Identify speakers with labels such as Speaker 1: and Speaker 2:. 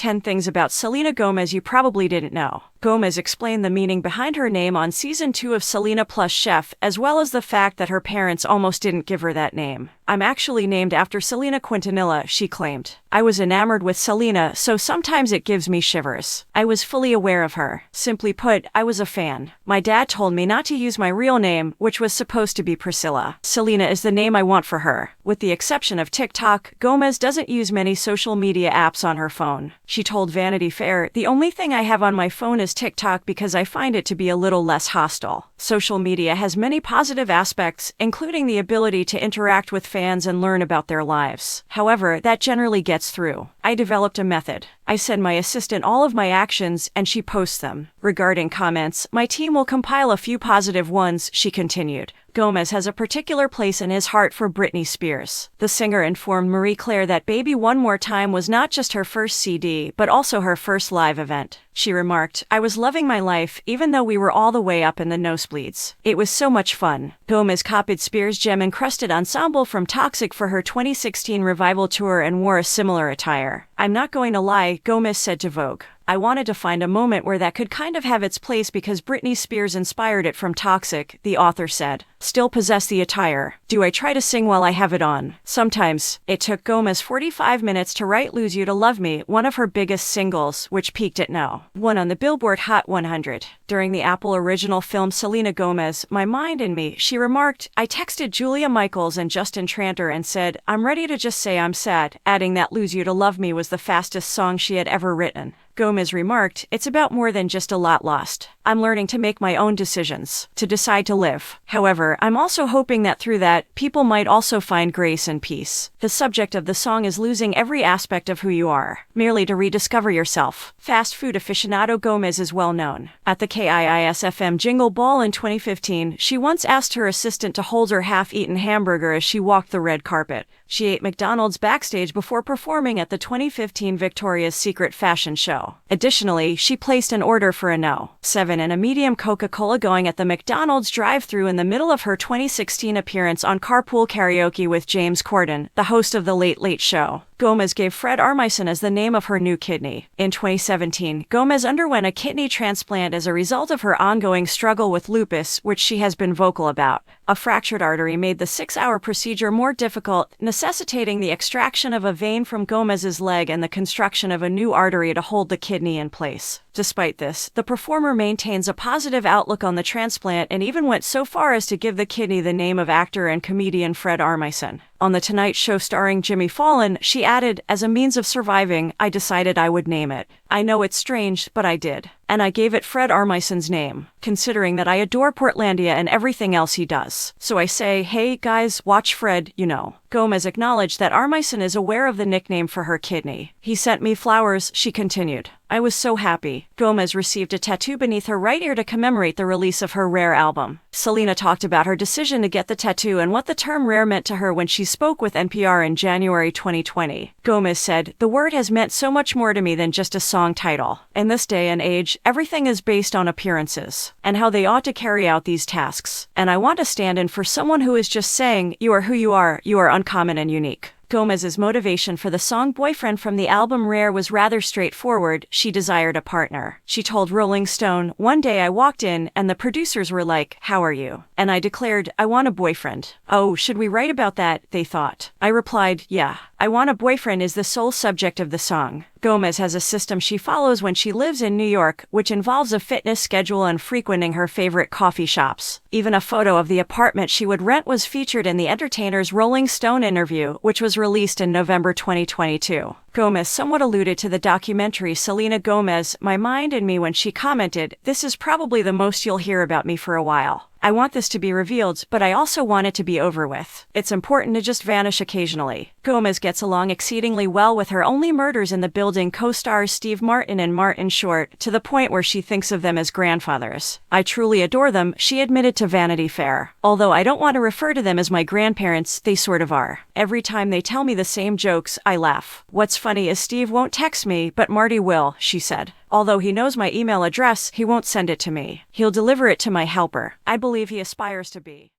Speaker 1: 10 Things About Selena Gomez You Probably Didn't Know. Gomez explained the meaning behind her name on Season 2 of Selena Plus Chef, as well as the fact that her parents almost didn't give her that name. "I'm actually named after Selena Quintanilla," she claimed. "I was enamored with Selena, so sometimes it gives me shivers. I was fully aware of her. Simply put, I was a fan. My dad told me not to use my real name, which was supposed to be Priscilla. Selena is the name I want for her." With the exception of TikTok, Gomez doesn't use many social media apps on her phone. She told Vanity Fair, "The only thing I have on my phone is TikTok because I find it to be a little less hostile. Social media has many positive aspects, including the ability to interact with fans and learn about their lives. However, that generally gets through. I developed a method. I send my assistant all of my actions, and she posts them. Regarding comments, my team will compile a few positive ones," she continued. Gomez has a particular place in his heart for Britney Spears. The singer informed Marie Claire that Baby One More Time was not just her first CD, but also her first live event. She remarked, "I was loving my life, even though we were all the way up in the nosebleeds. It was so much fun." Gomez copied Spears' gem-encrusted ensemble from Toxic for her 2016 revival tour and wore a similar attire. "I'm not going to lie," Gomez said to Vogue. "I wanted to find a moment where that could kind of have its place because Britney Spears inspired it from Toxic," the author said. "Still possess the attire. Do I try to sing while I have it on? Sometimes." It took Gomez 45 minutes to write Lose You to Love Me, one of her biggest singles, which peaked at No. 1 on the Billboard Hot 100. During the Apple original film Selena Gomez, My Mind and Me, she remarked, "I texted Julia Michaels and Justin Tranter and said, I'm ready to just say I'm sad," adding that Lose You to Love Me was the fastest song she had ever written. Gomez remarked, "It's about more than just a lot lost. I'm learning to make my own decisions, to decide to live. However, I'm also hoping that through that, people might also find grace and peace." The subject of the song is losing every aspect of who you are, merely to rediscover yourself. Fast food aficionado Gomez is well known. At the KIIS-FM Jingle Ball in 2015, she once asked her assistant to hold her half-eaten hamburger as she walked the red carpet. She ate McDonald's backstage before performing at the 2015 Victoria's Secret fashion show. Additionally, she placed an order for a No. 7 and a medium Coca-Cola going at the McDonald's drive-thru in the middle of her 2016 appearance on Carpool Karaoke with James Corden, the host of The Late Late Show. Gomez gave Fred Armisen as the name of her new kidney. In 2017, Gomez underwent a kidney transplant as a result of her ongoing struggle with lupus, which she has been vocal about. A fractured artery made the 6-hour procedure more difficult, necessitating the extraction of a vein from Gomez's leg and the construction of a new artery to hold the kidney in place. Despite this, the performer maintains a positive outlook on the transplant and even went so far as to give the kidney the name of actor and comedian Fred Armisen. On The Tonight Show starring Jimmy Fallon, she added, "As a means of surviving, I decided I would name it. I know it's strange, but I did. And I gave it Fred Armisen's name, considering that I adore Portlandia and everything else he does. So I say, hey guys, watch Fred, you know." Gomez acknowledged that Armisen is aware of the nickname for her kidney. "He sent me flowers," she continued. "I was so happy." Gomez received a tattoo beneath her right ear to commemorate the release of her Rare album. Selena talked about her decision to get the tattoo and what the term rare meant to her when she spoke with NPR in January 2020. Gomez said, "The word has meant so much more to me than just a song title. In this day and age, everything is based on appearances and how they ought to carry out these tasks. And I want to stand in for someone who is just saying, you are who you are uncommon and unique." Gomez's motivation for the song Boyfriend from the album Rare was rather straightforward. She desired a partner. She told Rolling Stone, "One day I walked in and the producers were like, 'How are you?' And I declared, 'I want a boyfriend.' 'Oh, should we write about that?' they thought. I replied, 'Yeah. I Want a Boyfriend' is the sole subject of the song." Gomez has a system she follows when she lives in New York, which involves a fitness schedule and frequenting her favorite coffee shops. Even a photo of the apartment she would rent was featured in the entertainer's Rolling Stone interview, which was released in November 2022. Gomez somewhat alluded to the documentary Selena Gomez, My Mind and Me when she commented, "This is probably the most you'll hear about me for a while. I want this to be revealed, but I also want it to be over with. It's important to just vanish occasionally." Gomez gets along exceedingly well with her Only Murders in the Building co-stars Steve Martin and Martin Short, to the point where she thinks of them as grandfathers. "I truly adore them," she admitted to Vanity Fair. "Although I don't want to refer to them as my grandparents, they sort of are. Every time they tell me the same jokes, I laugh. What's funny is Steve won't text me, but Marty will," she said. "Although he knows my email address, he won't send it to me. He'll deliver it to my helper. I believe he aspires to be."